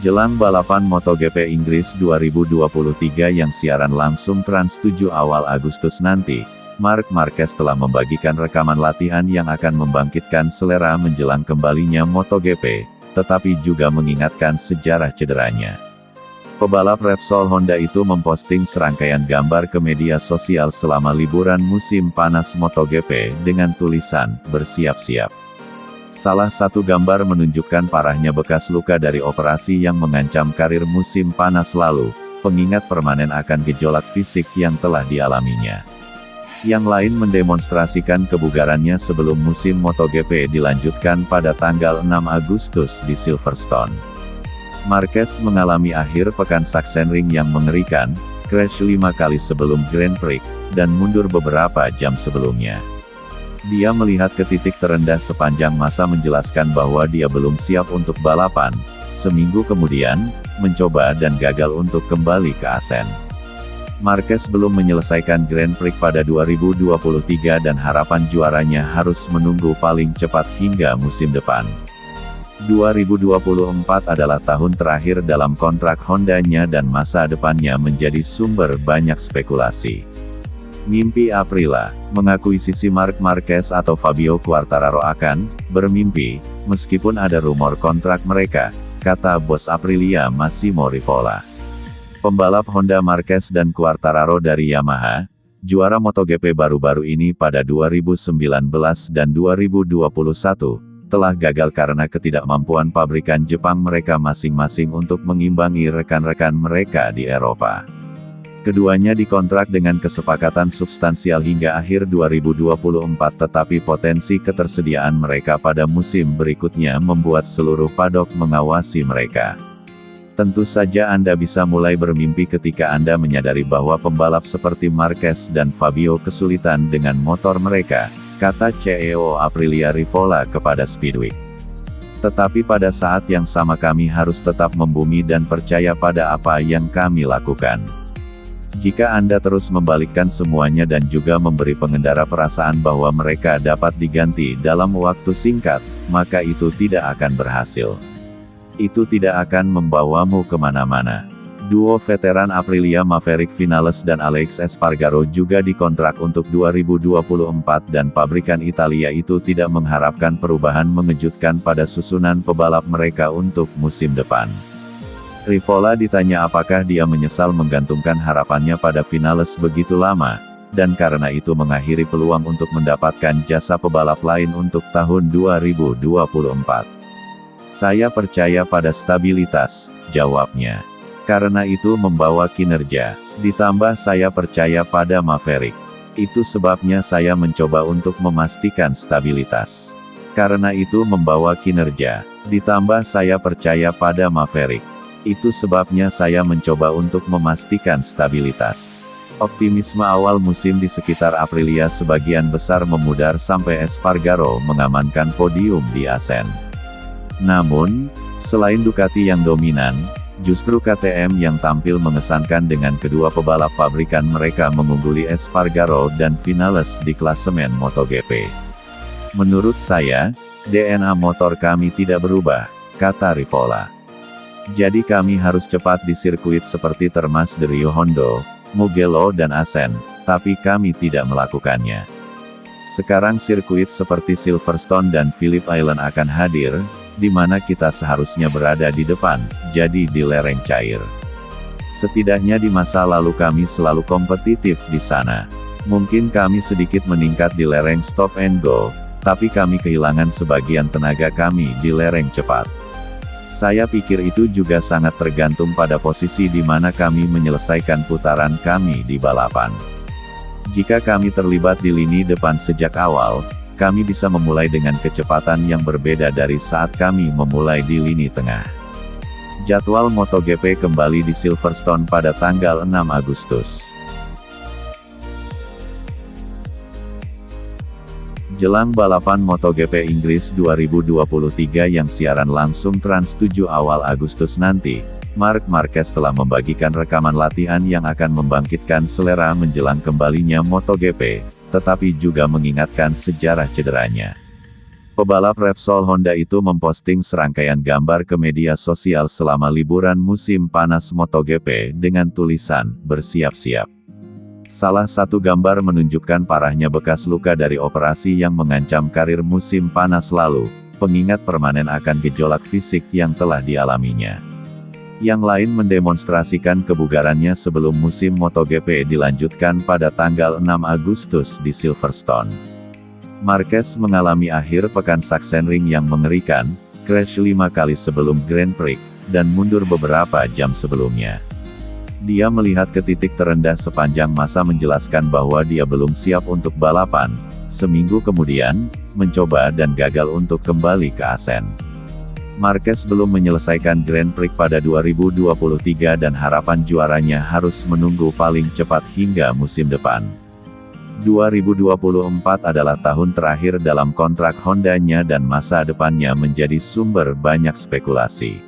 Jelang balapan MotoGP Inggris 2023 yang siaran langsung Trans 7 awal Agustus nanti, Marc Marquez telah membagikan rekaman latihan yang akan membangkitkan selera menjelang kembalinya MotoGP, tetapi juga mengingatkan sejarah cederanya. Pebalap Repsol Honda itu memposting serangkaian gambar ke media sosial selama liburan musim panas MotoGP dengan tulisan, "Bersiap-siap." Salah satu gambar menunjukkan parahnya bekas luka dari operasi yang mengancam karir musim panas lalu, pengingat permanen akan gejolak fisik yang telah dialaminya. Yang lain mendemonstrasikan kebugarannya sebelum musim MotoGP dilanjutkan pada tanggal 6 Agustus di Silverstone. Marquez mengalami akhir pekan Sachsenring yang mengerikan, crash 5 kali sebelum Grand Prix, dan mundur beberapa jam sebelumnya. Dia melihat ke titik terendah sepanjang masa menjelaskan bahwa dia belum siap untuk balapan. Seminggu kemudian, mencoba dan gagal untuk kembali ke Assen. Marquez belum menyelesaikan Grand Prix pada 2023 dan harapan juaranya harus menunggu paling cepat hingga musim depan. 2024 adalah tahun terakhir dalam kontrak Hondanya dan masa depannya menjadi sumber banyak spekulasi. Mimpi Aprilia, mengakuisisi Marc Marquez atau Fabio Quartararo akan bermimpi, meskipun ada rumor kontrak mereka, kata bos Aprilia Massimo Rivola. Pembalap Honda Marquez dan Quartararo dari Yamaha, juara MotoGP baru-baru ini pada 2019 dan 2021, telah gagal karena ketidakmampuan pabrikan Jepang mereka masing-masing untuk mengimbangi rekan-rekan mereka di Eropa. Keduanya dikontrak dengan kesepakatan substansial hingga akhir 2024, tetapi potensi ketersediaan mereka pada musim berikutnya membuat seluruh padok mengawasi mereka. Tentu saja Anda bisa mulai bermimpi ketika Anda menyadari bahwa pembalap seperti Marquez dan Fabio kesulitan dengan motor mereka, kata CEO Aprilia Rivola kepada Speedweek. Tetapi pada saat yang sama kami harus tetap membumi dan percaya pada apa yang kami lakukan. Jika Anda terus membalikkan semuanya dan juga memberi pengendara perasaan bahwa mereka dapat diganti dalam waktu singkat, maka itu tidak akan berhasil. Itu tidak akan membawamu kemana-mana. Duo veteran Aprilia Maverick Vinales dan Alex Espargaro juga dikontrak untuk 2024 dan pabrikan Italia itu tidak mengharapkan perubahan mengejutkan pada susunan pebalap mereka untuk musim depan. Rivola ditanya apakah dia menyesal menggantungkan harapannya pada Vinales begitu lama, dan karena itu mengakhiri peluang untuk mendapatkan jasa pebalap lain untuk tahun 2024. Saya percaya pada stabilitas, jawabnya. Karena itu membawa kinerja. Ditambah saya percaya pada Maverick. Itu sebabnya saya mencoba untuk memastikan stabilitas. Karena itu membawa kinerja. Ditambah saya percaya pada Maverick. Itu sebabnya saya mencoba untuk memastikan stabilitas. Optimisme awal musim di sekitar Aprilia sebagian besar memudar sampai Espargaro mengamankan podium di Assen. Namun, selain Ducati yang dominan, justru KTM yang tampil mengesankan dengan kedua pebalap pabrikan mereka mengungguli Espargaro dan Vinales di klasemen MotoGP. Menurut saya, DNA motor kami tidak berubah, kata Rivola. Jadi kami harus cepat di sirkuit seperti Termas de Rio Hondo, Mugello dan Assen, tapi kami tidak melakukannya. Sekarang sirkuit seperti Silverstone dan Phillip Island akan hadir, di mana kita seharusnya berada di depan, jadi di lereng cair. Setidaknya di masa lalu kami selalu kompetitif di sana. Mungkin kami sedikit meningkat di lereng stop and go, tapi kami kehilangan sebagian tenaga kami di lereng cepat. Saya pikir itu juga sangat tergantung pada posisi di mana kami menyelesaikan putaran kami di balapan. Jika kami terlibat di lini depan sejak awal, kami bisa memulai dengan kecepatan yang berbeda dari saat kami memulai di lini tengah. Jadwal MotoGP kembali di Silverstone pada tanggal 6 Agustus. Jelang balapan MotoGP Inggris 2023 yang siaran langsung Trans 7 awal Agustus nanti, Marc Marquez telah membagikan rekaman latihan yang akan membangkitkan selera menjelang kembalinya MotoGP, tetapi juga mengingatkan sejarah cederanya. Pebalap Repsol Honda itu memposting serangkaian gambar ke media sosial selama liburan musim panas MotoGP dengan tulisan, "Bersiap-siap." Salah satu gambar menunjukkan parahnya bekas luka dari operasi yang mengancam karir musim panas lalu, pengingat permanen akan gejolak fisik yang telah dialaminya. Yang lain mendemonstrasikan kebugarannya sebelum musim MotoGP dilanjutkan pada tanggal 6 Agustus di Silverstone. Marquez mengalami akhir pekan Sachsenring yang mengerikan, crash 5 kali sebelum Grand Prix, dan mundur beberapa jam sebelumnya. Dia melihat ke titik terendah sepanjang masa menjelaskan bahwa dia belum siap untuk balapan. Seminggu kemudian, mencoba dan gagal untuk kembali ke Assen. Marquez belum menyelesaikan Grand Prix pada 2023 dan harapan juaranya harus menunggu paling cepat hingga musim depan. 2024 adalah tahun terakhir dalam kontrak Hondanya dan masa depannya menjadi sumber banyak spekulasi.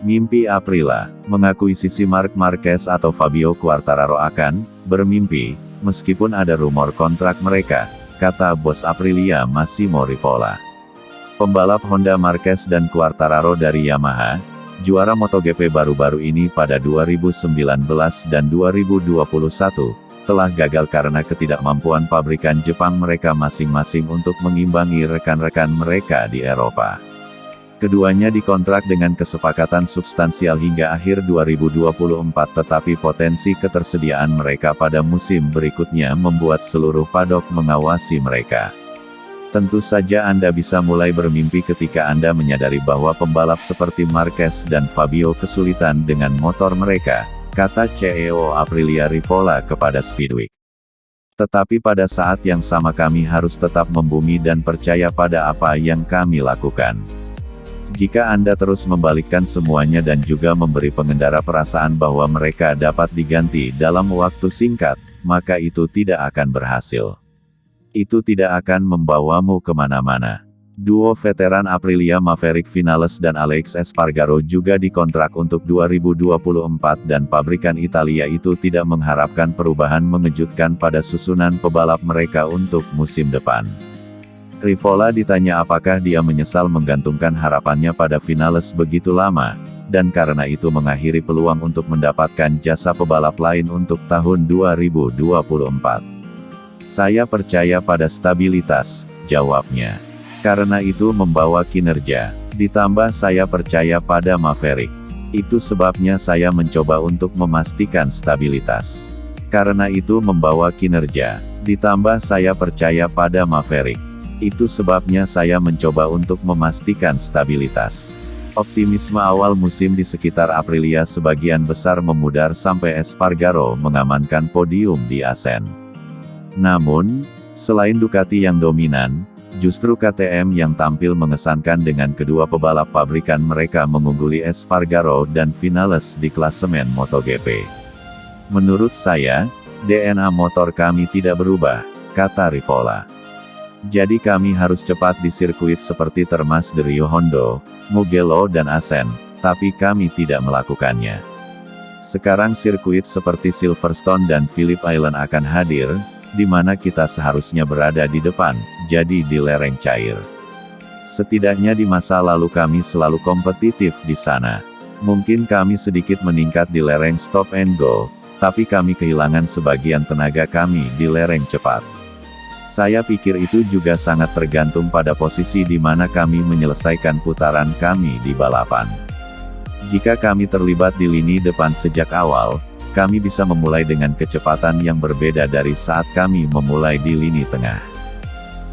Mimpi Aprilia, mengakuisisi Marc Marquez atau Fabio Quartararo akan bermimpi, meskipun ada rumor kontrak mereka, kata bos Aprilia Massimo Rivola. Pembalap Honda Marquez dan Quartararo dari Yamaha, juara MotoGP baru-baru ini pada 2019 dan 2021, telah gagal karena ketidakmampuan pabrikan Jepang mereka masing-masing untuk mengimbangi rekan-rekan mereka di Eropa. Keduanya dikontrak dengan kesepakatan substansial hingga akhir 2024, tetapi potensi ketersediaan mereka pada musim berikutnya membuat seluruh padok mengawasi mereka. Tentu saja Anda bisa mulai bermimpi ketika Anda menyadari bahwa pembalap seperti Marquez dan Fabio kesulitan dengan motor mereka, kata CEO Aprilia Rivola kepada Speedweek. Tetapi pada saat yang sama kami harus tetap membumi dan percaya pada apa yang kami lakukan. Jika Anda terus membalikkan semuanya dan juga memberi pengendara perasaan bahwa mereka dapat diganti dalam waktu singkat, maka itu tidak akan berhasil. Itu tidak akan membawamu kemana-mana. Duo veteran Aprilia Maverick Vinales dan Alex Espargaro juga dikontrak untuk 2024 dan pabrikan Italia itu tidak mengharapkan perubahan mengejutkan pada susunan pebalap mereka untuk musim depan. Rivola ditanya apakah dia menyesal menggantungkan harapannya pada Vinales begitu lama, dan karena itu mengakhiri peluang untuk mendapatkan jasa pebalap lain untuk tahun 2024. Saya percaya pada stabilitas, jawabnya. Karena itu membawa kinerja. Ditambah saya percaya pada Maverick. Itu sebabnya saya mencoba untuk memastikan stabilitas. Karena itu membawa kinerja. Ditambah saya percaya pada Maverick. Itu sebabnya saya mencoba untuk memastikan stabilitas. Optimisme awal musim di sekitar Aprilia sebagian besar memudar sampai Espargaro mengamankan podium di Assen. Namun, selain Ducati yang dominan, justru KTM yang tampil mengesankan dengan kedua pebalap pabrikan mereka mengungguli Espargaro dan Vinales di klasemen MotoGP. Menurut saya, DNA motor kami tidak berubah, kata Rivola. Jadi kami harus cepat di sirkuit seperti Termas de Rio Hondo, Mugello dan Assen, tapi kami tidak melakukannya. Sekarang sirkuit seperti Silverstone dan Phillip Island akan hadir, di mana kita seharusnya berada di depan, jadi di lereng cair. Setidaknya di masa lalu kami selalu kompetitif di sana. Mungkin kami sedikit meningkat di lereng stop and go, tapi kami kehilangan sebagian tenaga kami di lereng cepat. Saya pikir itu juga sangat tergantung pada posisi di mana kami menyelesaikan putaran kami di balapan. Jika kami terlibat di lini depan sejak awal, kami bisa memulai dengan kecepatan yang berbeda dari saat kami memulai di lini tengah.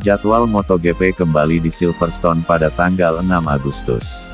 Jadwal MotoGP kembali di Silverstone pada tanggal 6 Agustus.